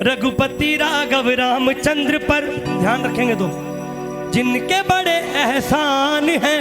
रघुपति राघव रामचंद्र पर ध्यान रखेंगे तो जिनके बड़े एहसान हैं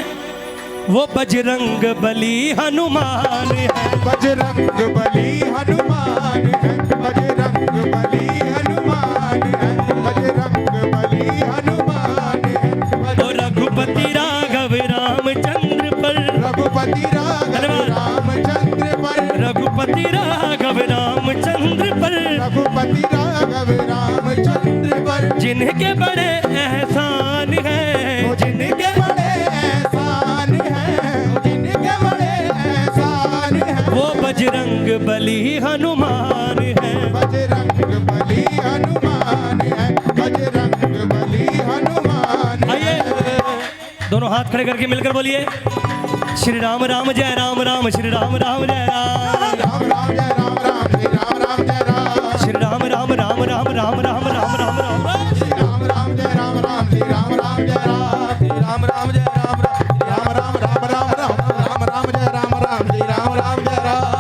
वो बजरंग बली हनुमान है। बजरंग बली हनुमान है, बजरंग बली हनुमान है, बजरंग बली हनुमान है। और रघुपति राघव रामचंद्र पर, रघुपति राघव रामचंद्र पर, रघुपति राघव रामचंद्र पर, रघुपति राघव रामचंद्र पर जिनके बड़े एहसान हैं, जिनके बड़े एहसान हैं, जिनके बड़े एहसान हैं, वो बजरंग बली हनुमान है। बजरंग बली हनुमान है, बजरंग बली हनुमान है। आइए दोनों हाथ खड़े करके मिलकर बोलिए श्री राम राम जय राम राम, श्री राम राम जय राम, राम राम जय राम राम, श्री राम राम जय राम, श्री राम राम राम राम राम राम राम राम राम, श्री राम राम जय राम राम, श्री राम राम जय राम, श्री राम राम जय राम राम, राम राम राम राम राम, राम राम जय राम राम, श्री राम राम जय राम।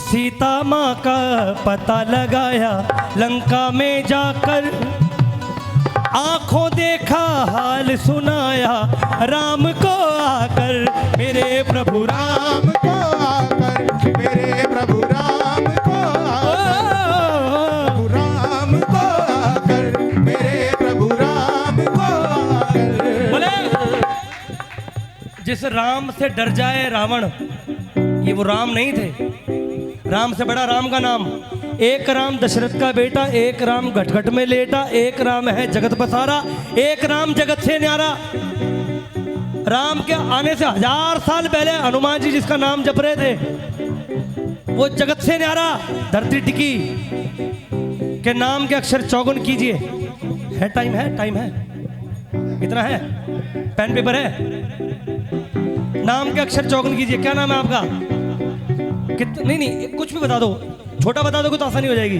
सीता माँ का पता लगाया लंका में जाकर, आंखों देखा हाल सुनाया राम को आकर, मेरे प्रभु राम राम को आकर, मेरे प्रभु राम को आकर, राम को आकर, मेरे प्रभु राम को आकर। बोले जिस राम से डर जाए रावण, ये वो राम नहीं थे। राम से बड़ा राम का नाम, एक राम दशरथ का बेटा, एक राम घटघट में लेटा, एक राम है जगत पसारा, एक राम जगत से न्यारा। राम के आने से 1000 साल पहले हनुमान जी जिसका नाम जप रहे थे वो जगत से न्यारा धरती टिकी के नाम के अक्षर चौगुन कीजिए। है टाइम, है टाइम, है इतना है, पेन पेपर है। नाम के अक्षर चौगुन कीजिए। क्या नाम है आपका? नहीं कुछ भी बता दो, छोटा बता दोगे तो आसानी हो जाएगी।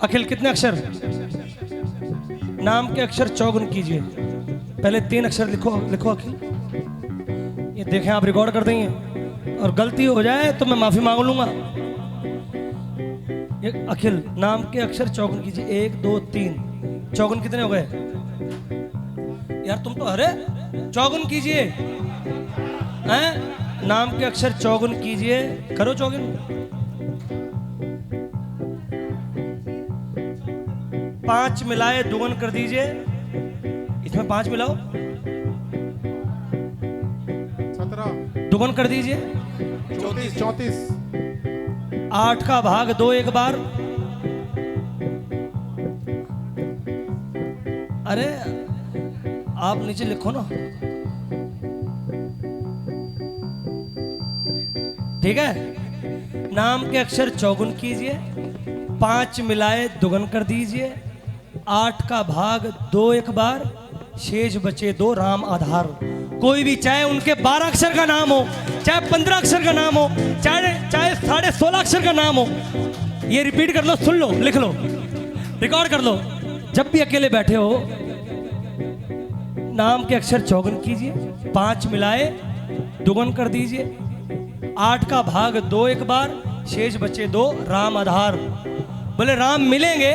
अखिल कितने अक्षर? नाम के अक्षर चौगुन कीजिए। पहले 3 अक्षर लिखो, लिखो अखिल। ये देखें आप रिकॉर्ड कर देंगे और गलती हो जाए तो मैं माफी मांग लूंगा। ये अखिल नाम के अक्षर चौगुन कीजिए। 1 2 3 चौगुन कितने हो गए यार? तुम तो अरे चौगुन कीजिए हैं? नाम के अक्षर चौगुन कीजिए, करो चौगुन। 5 मिलाए दुगुन कर दीजिए। इसमें 5 मिलाओ, 17 दुगुन कर दीजिए। 34 8 का भाग 2 एक बार। अरे आप नीचे लिखो ना, ठीक है। नाम के अक्षर चौगुन कीजिए, 5 मिलाए दुगन कर दीजिए, 8 का भाग 2 एक बार, शेष बचे 2 राम आधार। कोई भी, चाहे उनके 12 अक्षर का नाम हो, चाहे 15 अक्षर का नाम हो, चाहे 16.5 अक्षर का नाम हो, ये रिपीट कर लो, सुन लो, लिख लो, रिकॉर्ड कर लो। जब भी अकेले बैठे हो नाम के अक्षर चौगुन कीजिए, 5 मिलाए दुगुन कर दीजिए, 8 का भाग 2 एक बार, शेष बचे 2 राम आधार। बोले राम मिलेंगे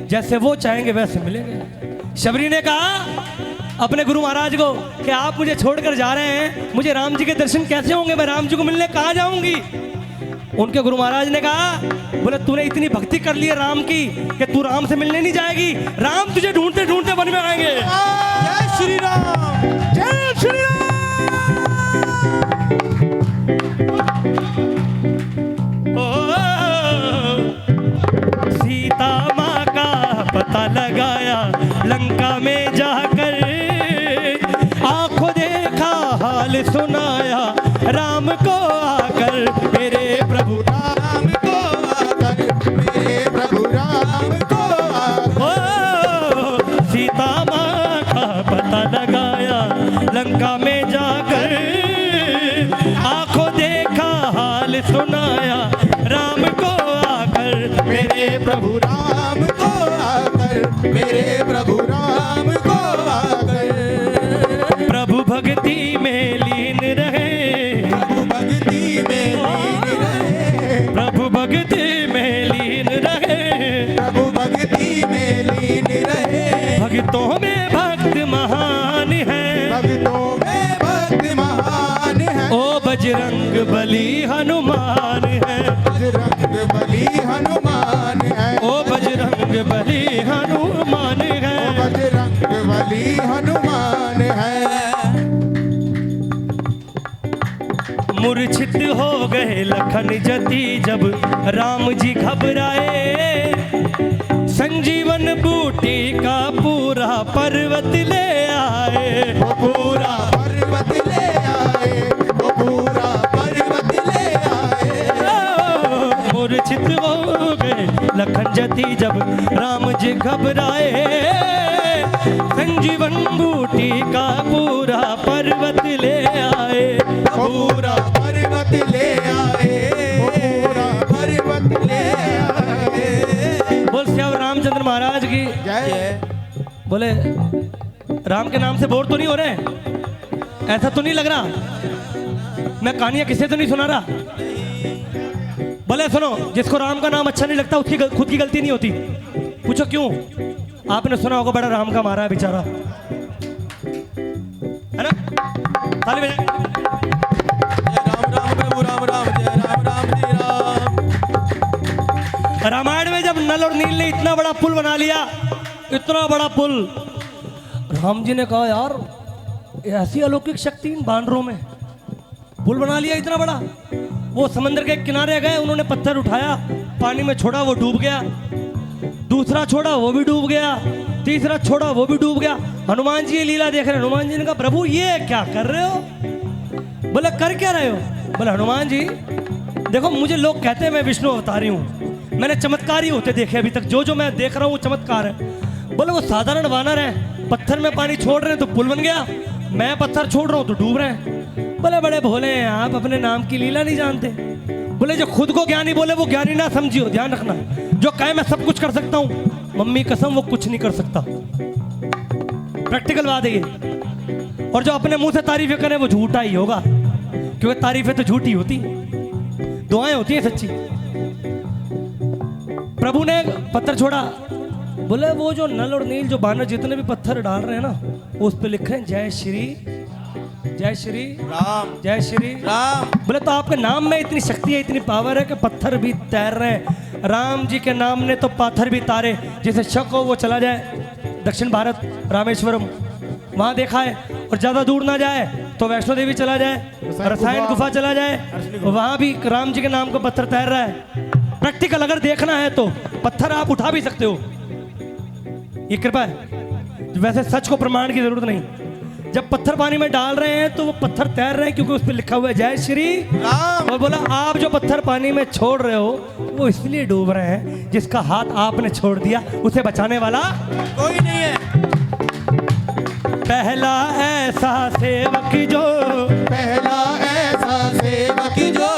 जैसे वो चाहेंगे वैसे मिलेंगे। शबरी ने कहा अपने गुरु महाराज को कि आप मुझे छोड़कर जा रहे हैं, मुझे राम जी के दर्शन कैसे होंगे? मैं राम जी को मिलने कहाँ जाऊंगी? उनके गुरु महाराज ने कहा, बोले तूने इतनी भक्ति कर ली है राम की कि तू राम से मिलने नहीं जाएगी, राम तुझे ढूंढते ढूंढते वन में आएंगे। जय श्री राम, जय श्री राम। सीता माँ का पता लगाया लंका में जाकर, आंखों देखा हाल सुनाया राम को आकर, मेरे प्रभु राम को आकर, मेरे प्रभु राम को आकर, सुनाया राम को आकर, मेरे प्रभु राम को आकर, मेरे प्रभु राम को आकर। प्रभु भक्ति में लीन रहे, प्रभु भक्ति में लीन रहे, प्रभु भक्ति में लीन रहे, प्रभु भक्ति में लीन रहे। भक्तों में भक्त महान है, भक्तों में भक्त महान है। ओ बजरंग बली हनुमान है, बजरंग बली हनुमान है। ओ बजरंग बली हनुमान है। बजरंग बली हनुमान है। मूर्छित हो गए लखन जति जब राम जी घबराए, संजीवन बूटी का पूरा पर्वत ले आए, वो पूरा पर्वत ले आए, वो पूरा पर्वत ले आए। मूर्छित हो गए लखन जति जब राम जी घबराए, संजीवन बूटी का पूरा पर्वत ले आए, पूरा पर्वत ले आए, वो पूरा पर्वत ले आए। बोल श्याम रामचंद्र महाराज की जय। बोले राम के नाम से बोर तो नहीं हो रहे, ऐसा तो नहीं लग रहा, मैं कहानियां किसे तो नहीं सुना रहा। बोले सुनो, जिसको राम का नाम अच्छा नहीं लगता उसकी खुद की गलती नहीं होती। पूछो क्यों? आपने सुना होगा बड़ा राम का मारा है बेचारा, है ना? ताली बजाएं। राम राम प्रभु राम राम, जय राम राम जी राम। रामायण में जब नल और नील ने इतना बड़ा पुल बना लिया, इतना बड़ा पुल, राम जी ने कहा यार ऐसी अलौकिक शक्ति इन बानरों में, पुल बना लिया इतना बड़ा। वो समंदर के किनारे गए, उन्होंने पत्थर उठाया, पानी में छोड़ा, वो डूब गया। दूसरा छोड़ा, वो भी डूब गया। तीसरा छोड़ा, वो भी डूब गया। हनुमान जी ये लीला देख रहे हैं। हनुमान जी ने कहा प्रभु ये क्या कर रहे हो? बोले कर क्या रहे हो? बोले हनुमान जी देखो, मुझे लोग कहते हैं मैं विष्णु अवतारी हूँ, मैंने चमत्कार ही होते देखे अभी तक, जो जो मैं देख रहा हूँ वो चमत्कार है। बोले वो साधारण वानर है, पत्थर में पानी छोड़ रहे हैं तो पुल बन गया, मैं पत्थर छोड़ रहा हूँ तो डूब रहे हैं। बोले बड़े भोले हैं आप, अपने नाम की लीला नहीं जानते। बोले जो खुद को ज्ञानी बोले वो ज्ञानी ना समझियो, ध्यान रखना। जो कहे मैं सब कुछ कर सकता हूँ, मम्मी कसम वो कुछ नहीं कर सकता। प्रैक्टिकल बात है ये। और जो अपने मुंह से तारीफें करे वो झूठा ही होगा, क्योंकि तारीफें तो झूठी होती, दुआएं होती हैं सच्ची। प्रभु ने पत्थर छोड़ा, बोले वो जो नल और नील जो बानर जितने भी पत्थर डाल रहे हैं ना, उस पे लिख रहे हैं जय श्री राम, जय श्री राम। बोले तो आपके नाम में इतनी शक्ति है, इतनी पावर है कि पत्थर भी तैर रहे हैं। राम जी के नाम ने तो पत्थर भी तारे। जिसे शक हो वो चला जाए दक्षिण भारत, रामेश्वरम, वहां देखा है। और ज्यादा दूर ना जाए तो वैष्णो देवी चला जाए, रसायन गुफा चला जाए, वहां भी राम जी के नाम का पत्थर तैर रहा है। प्रैक्टिकल अगर देखना है तो पत्थर आप उठा भी सकते हो, ये कृपा है। वैसे सच को प्रमाण की जरूरत नहीं। जब पत्थर पानी में डाल रहे हैं तो वो पत्थर तैर रहे हैं, क्योंकि उस पर लिखा हुआ है जय श्री राम। और बोला आप जो पत्थर पानी में छोड़ रहे हो वो इसलिए डूब रहे हैं, जिसका हाथ आपने छोड़ दिया उसे बचाने वाला कोई नहीं है। पहला ऐसा सेवक जो, पहला ऐसा सेवक जो,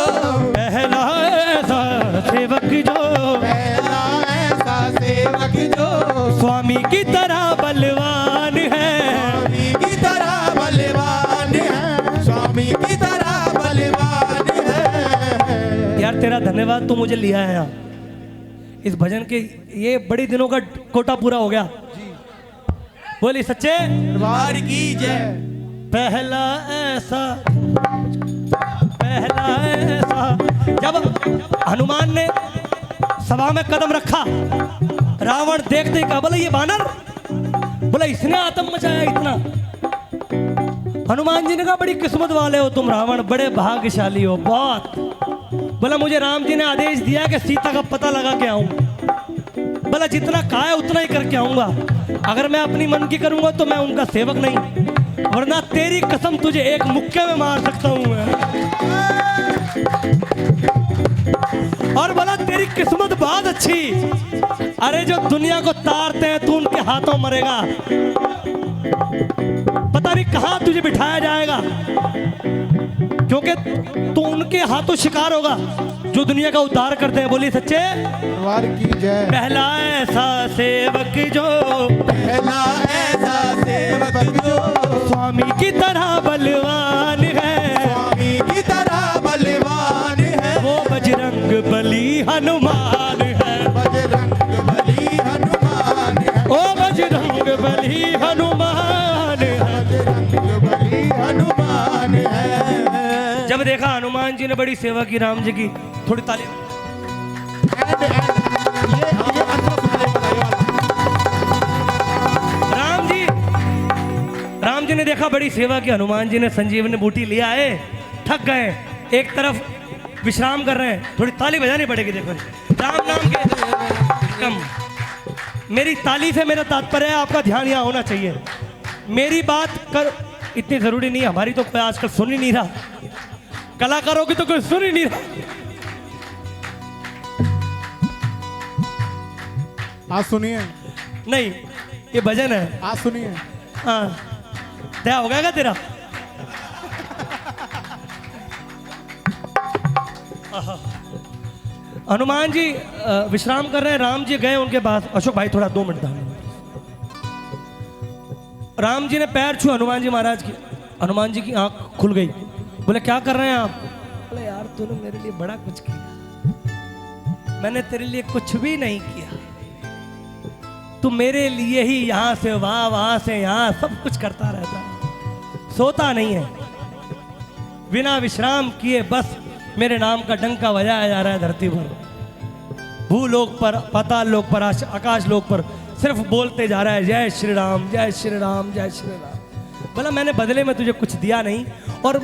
पहला ऐसा सेवक जो, पहला ऐसा सेवक जो, स्वामी की तरह बलवान है, स्वामी की तरह बलवान है, स्वामी की तरह बलवान है। यार तेरा धन्यवाद, तू मुझे लिया है यहाँ इस भजन के, ये बड़ी दिनों का कोटा पूरा हो गया। बोली सच्चे दरबार की जय। पहला ऐसा जब हनुमान ने सभा में कदम रखा, रावण देखते ही कहा बोले ये बानर, बोला इसने आतंक मचाया इतना। हनुमान जी ने कहा बड़ी किस्मत वाले हो तुम रावण, बड़े भाग्यशाली हो बहुत। बोला मुझे राम जी ने आदेश दिया कि सीता का पता लगा के आऊं। बोला जितना कहा है उतना ही करके आऊंगा, अगर मैं अपनी मन की करूंगा तो मैं उनका सेवक नहीं, वरना तेरी कसम तुझे एक मुक्के में मार सकता हूं मैं। और बोला तेरी किस्मत बहुत अच्छी, अरे जो दुनिया को तारते हैं तू उनके हाथों मरेगा, पता नहीं कहां तुझे बिठाया जाएगा। क्योंकि तू उनके हाथों शिकार होगा जो दुनिया का उद्धार करते हैं। बोलिए सच्चे दरबार की जय। पहला ऐसा सेवक जो पहला ऐसा सेवक जो स्वामी की तरह बलवान है, स्वामी की तरह बलवान है, वो बजरंग बली हनुमान है, बजरंग बली हनुमान है, ओ बजरंग बली हनुमान है। बजरंग बली हनुमान है। जब देखा हनुमान जी ने बड़ी सेवा की राम जी की, थोड़ी ताली। ये अंतर सुनाई बताइए वाला। राम जी ने देखा बड़ी सेवा की, हनुमान जी ने संजीवनी बूटी लिया है, थक गए, एक तरफ विश्राम कर रहे हैं, थोड़ी ताली बजानी पड़ेगी। देखो राम नाम के कम, मेरी ताली से मेरा तात्पर्य है आपका ध्यान यहाँ होना चाहिए। मेरी बात कर इतनी जरूरी नहीं है, हमारी तो कोई आजकल सुन ही नहीं रहा, कलाकारों की तो कोई सुन ही नहीं रहा। आज सुनिए, नहीं ये भजन है। आज सुनिए। हाँ क्या हो गया तेरा? हनुमान जी विश्राम कर रहे हैं, राम जी गए उनके पास। अशोक भाई थोड़ा 2 मिनट दाम। राम जी ने पैर छुए हनुमान जी महाराज की, हनुमान जी की आंख खुल गई। बोले क्या कर रहे हैं आप? बोले यार तूने मेरे लिए बड़ा कुछ किया, मैंने तेरे लिए कुछ भी नहीं किया, तू मेरे लिए ही यहाँ से वहां से यहाँ सब कुछ करता रहता है, सोता नहीं है, बिना विश्राम किए बस मेरे नाम का डंका बजाया जा रहा है धरती पर, भूलोक पर, पाताल लोक पर, आकाश लोक पर, सिर्फ बोलते जा रहा है जय श्री राम, जय श्री राम, जय श्री राम। बोला मैंने बदले में तुझे कुछ दिया नहीं, और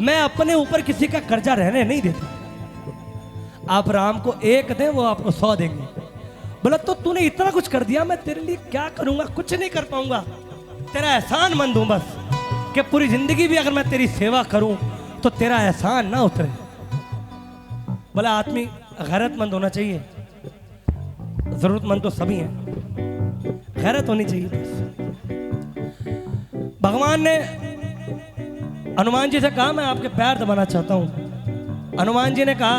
मैं अपने ऊपर किसी का कर्जा रहने नहीं देता। आप राम को 1 दें वो आपको 100 देंगे। बोला तो तूने इतना कुछ कर दिया, मैं तेरे लिए क्या करूंगा? कुछ नहीं कर पाऊंगा, तेरा एहसान मंद हूं बस, कि पूरी जिंदगी भी अगर मैं तेरी सेवा करूं तो तेरा एहसान ना उतरे। बोला आदमी गैरतमंद होना चाहिए, जरूरतमंद तो सभी हैं, गैरत होनी चाहिए बस। भगवान ने हनुमान जी से कहा मैं आपके पैर दबाना चाहता हूं। हनुमान जी ने कहा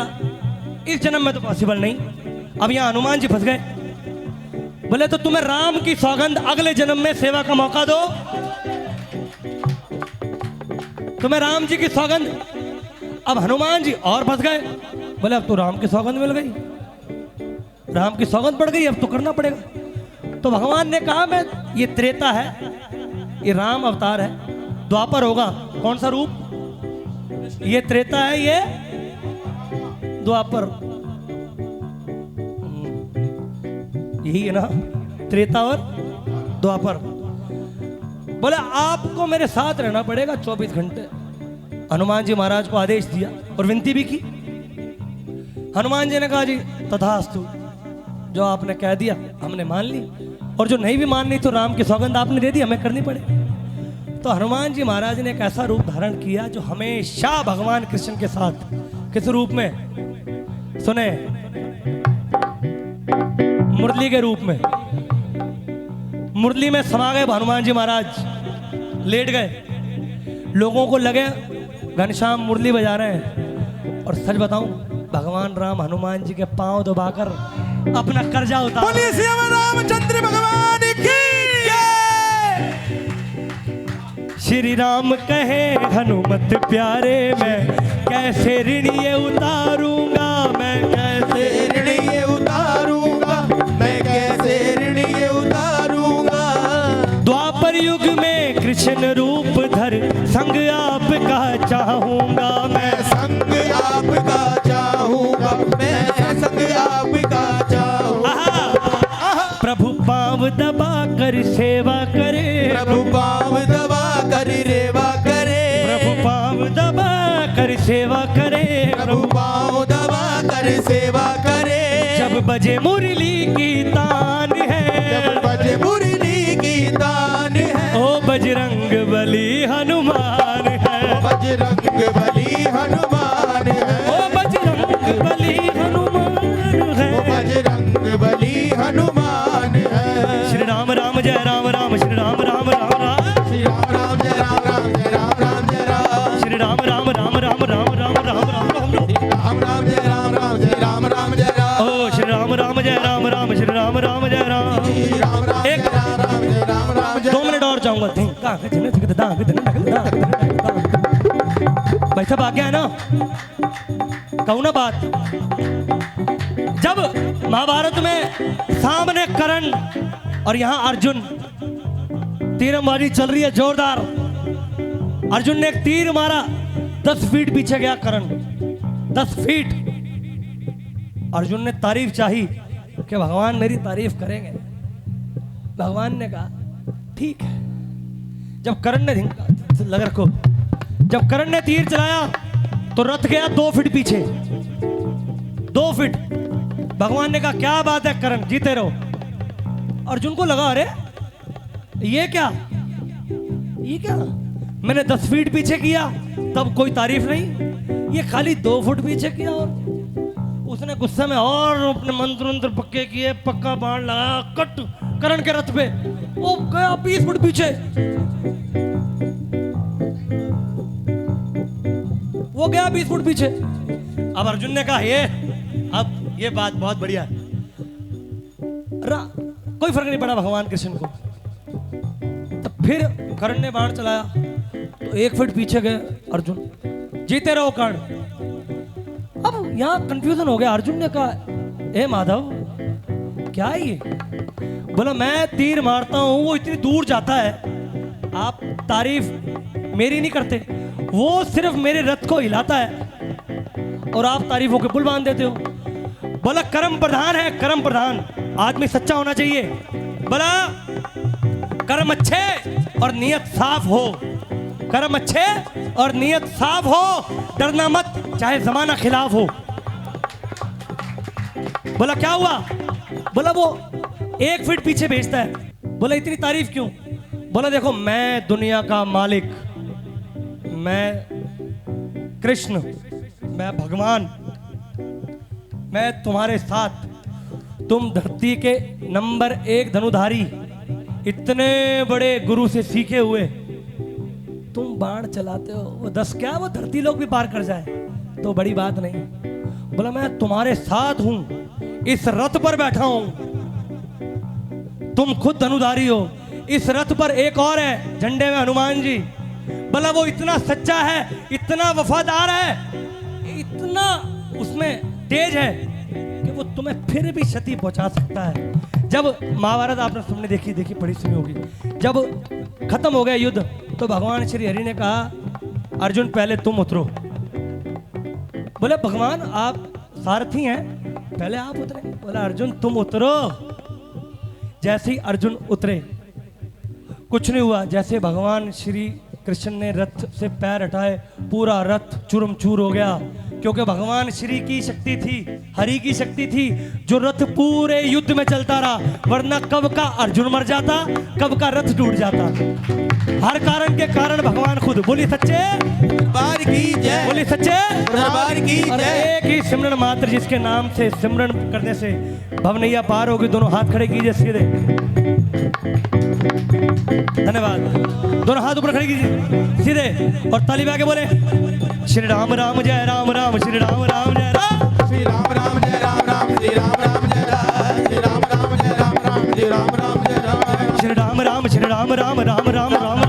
इस जन्म में तो पॉसिबल नहीं। अब यहां हनुमान जी फंस गए। बोले तो तुम्हें राम की सौगंध अगले जन्म में सेवा का मौका दो, तुम्हें राम जी की सौगंध। अब हनुमान जी और फंस गए। बोले अब तो राम की सौगंध मिल गई, राम की सौगंध पड़ गई, अब तो करना पड़ेगा। तो भगवान ने कहा मैं, ये त्रेता है, ये राम अवतार है, द्वापर होगा। कौन सा रूप? ये त्रेता है, ये द्वापर, यही है ना, त्रेता और द्वापर। बोले आपको मेरे साथ रहना पड़ेगा 24 घंटे। हनुमान जी महाराज को आदेश दिया और विनती भी की। हनुमान जी ने कहा जी तथास्तु, जो आपने कह दिया हमने मान ली, और जो नहीं भी माननी तो राम की सौगंध आपने दे दी, हमें करनी पड़े। तो हनुमान जी महाराज ने एक ऐसा रूप धारण किया जो हमेशा भगवान कृष्ण के साथ। किस रूप में? सुने, मुरली के रूप में। मुरली में समा गए हनुमान जी महाराज, लेट गए। लोगों को लगे घनश्याम मुरली बजा रहे हैं, और सच बताऊं भगवान राम हनुमान जी के पांव दबाकर अपना कर्जा उतार। बोलिए श्री रामचंद्र भगवान की जय। श्री राम कहे हनुमत प्यारे, मैं कैसे ऋण ये उतारूंगा, मैं कैसे ऋण ये उतारूंगा, मैं कैसे ऋण ये उतारूंगा। द्वापर युग में कृष्ण रूप धर संग आपका चाहूंगा, मैं संग आपका चाहूंगा, मैं संग आपका चाहूंगा। प्रभु पांव दबा कर सेवा करे, प्रभु पांव दबा कर रेवा करे, प्रभु पांव दबा कर सेवा करे, प्रभु पांव दबा कर सेवा करे। जब बजे मुरली की तान है, जब बजे मुरली की तान है, ओ बजरंग बली हनुमान है, बजरंग बली हनुमान है, ओ बजरंग बली हनुमान है, वो बजरंग बली हनुमान है। श्री राम राम जय राम राम, श्री राम राम राम राम, श्री राम राम जय राम राम, जय राम राम जय राम, श्री राम राम राम ना, कहूँ ना बात, जब महाभारत में सामने कर्ण और यहाँ अर्जुन, तीरंबाजी चल रही है जोरदार। अर्जुन ने एक तीर मारा, 10 फीट पीछे गया कर्ण, 10 फीट। अर्जुन ने तारीफ चाही कि भगवान मेरी तारीफ करेंगे। भगवान ने कहा ठीक है। जब कर्ण ने लग रखो, जब कर्ण ने तीर चलाया तो रथ गया 2 फीट पीछे, 2 फीट। भगवान ने कहा क्या बात है कर्ण, जीते रहो। अर्जुन को लगा अरे ये क्या, ये क्या, मैंने 10 फीट पीछे किया तब कोई तारीफ नहीं, ये खाली 2 फुट पीछे किया। और उसने गुस्से में और अपने मंत्र पक्के किए, पक्का बाण लगाया, कट कर्ण के रथ पे, वो गया 20 फुट पीछे, वो गया 20 फुट पीछे। अब अर्जुन ने कहा अब ये बात बहुत बढ़िया, कोई फर्क नहीं पड़ा भगवान कृष्ण को। तो फिर कर्ण ने बाण चलाया तो 1 फीट पीछे गए अर्जुन, जीते रहो कर्ण। अब यहां कंफ्यूजन हो गया। अर्जुन ने कहा ए माधव क्या है ये? बोला मैं तीर मारता हूं, वो इतनी दूर जाता है, आप तारीफ मेरी नहीं करते, वो सिर्फ मेरे रथ को हिलाता है और आप तारीफों के पुल बांध देते हो। बोला कर्म प्रधान है, कर्म प्रधान, आदमी सच्चा होना चाहिए। बोला कर्म अच्छे और नियत साफ हो, कर्म अच्छे और नियत साफ हो, डरना मत चाहे जमाना खिलाफ हो। बोला क्या हुआ? बोला वो 1 फीट पीछे भेजता है। बोला इतनी तारीफ क्यों? बोला देखो मैं दुनिया का मालिक, मैं कृष्ण, मैं भगवान, मैं तुम्हारे साथ, तुम धरती के नंबर 1 धनुधारी, इतने बड़े गुरु से सीखे हुए, तुम बाण चलाते हो, वो 10 क्या वो धरती लोग भी पार कर जाए तो बड़ी बात नहीं। बोला मैं तुम्हारे साथ हूं, इस रथ पर बैठा हूं, तुम खुद धनुधारी हो, इस रथ पर एक और है झंडे में हनुमान जी। बोला वो इतना सच्चा है, इतना वफादार है, इतना उसमें तेज है कि वो तुम्हें फिर भी क्षति पहुंचा सकता है। जब महाभारत आपने तुमने देखी पढ़ी सुनी होगी, जब खत्म हो गया युद्ध तो भगवान श्री हरि ने कहा अर्जुन पहले तुम उतरो। बोले भगवान आप सारथी हैं, पहले आप उतरे। बोला अर्जुन तुम उतरो। जैसे ही अर्जुन उतरे कुछ नहीं हुआ, जैसे भगवान श्री कृष्ण ने रथ से पैर हटाए पूरा रथ चूरम चूर हो गया, क्योंकि भगवान श्री की शक्ति थी, हरि की शक्ति थी, जो रथ पूरे युद्ध में चलता रहा, वरना कब का अर्जुन मर जाता, कब का रथ टूट जाता। हर कारण के कारण भगवान खुद। बोली सच्चे दरबार की जय, बोली सच्चे दरबार की जय। एक ही सिमरन मात्र जिसके नाम से सिमरन करने से भवनैया पार होगी। दोनों हाथ खड़े कीजिए सीधे, धन्यवाद। दोनों हाथ ऊपर खड़े कीजिए सीधे और ताली बजा के बोले श्री राम राम जय राम राम, श्री राम राम जय राम, श्री राम राम जय राम राम, श्री राम राम जय राम, श्री राम राम जय राम राम, श्री राम राम जय राम, श्री राम राम, श्री राम राम राम राम राम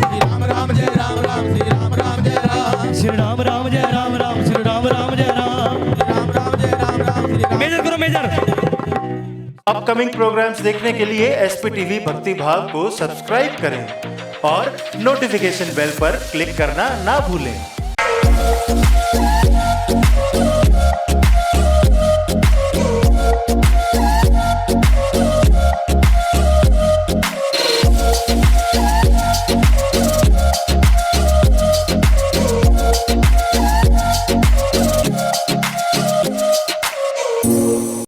श्री राम राम जय राम राम, श्री राम राम जय राम, श्री राम राम जय राम राम, श्री राम राम जय राम, श्री राम राम जय राम राम, श्री राम। मेजर करो मेजर। अपकमिंग प्रोग्राम्स देखने के लिए एसपी टीवी भक्ति भाव को सब्सक्राइब करें और नोटिफिकेशन बेल पर क्लिक करना ना भूलें।